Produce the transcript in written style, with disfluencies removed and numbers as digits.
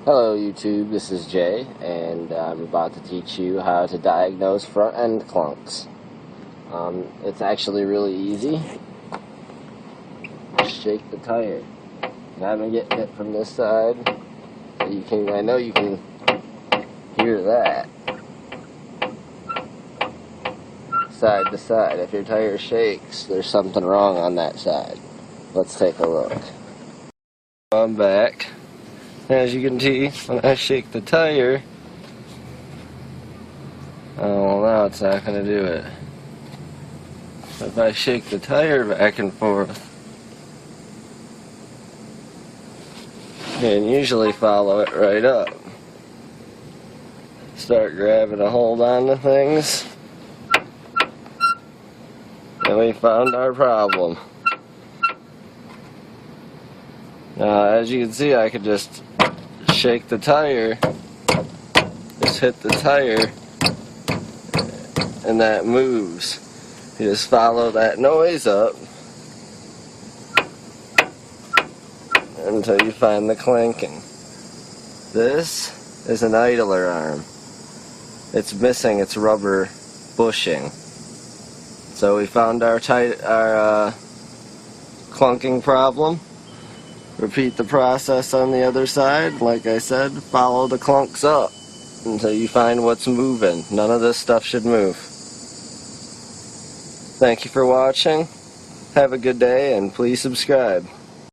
Hello YouTube, this is Jay, and I'm about to teach you how to diagnose front end clunks. It's actually really easy. Just shake the tire. And I've been getting it from this side. So I know you can hear that. Side to side. If your tire shakes, there's something wrong on that side. Let's take a look. I'm back. As you can see, when I shake the tire, oh, well, now it's not going to do it. If I shake the tire back and forth, and usually follow it right up, start grabbing a hold on to things, and we found our problem. Now, as you can see, I could just shake the tire, just hit the tire, and that moves. You just follow that noise up until you find the clanking. This is an idler arm. It's missing its rubber bushing. So we found our clunking problem. Repeat the process on the other side. Like I said, follow the clunks up until you find what's moving. None of this stuff should move. Thank you for watching. Have a good day, and please subscribe.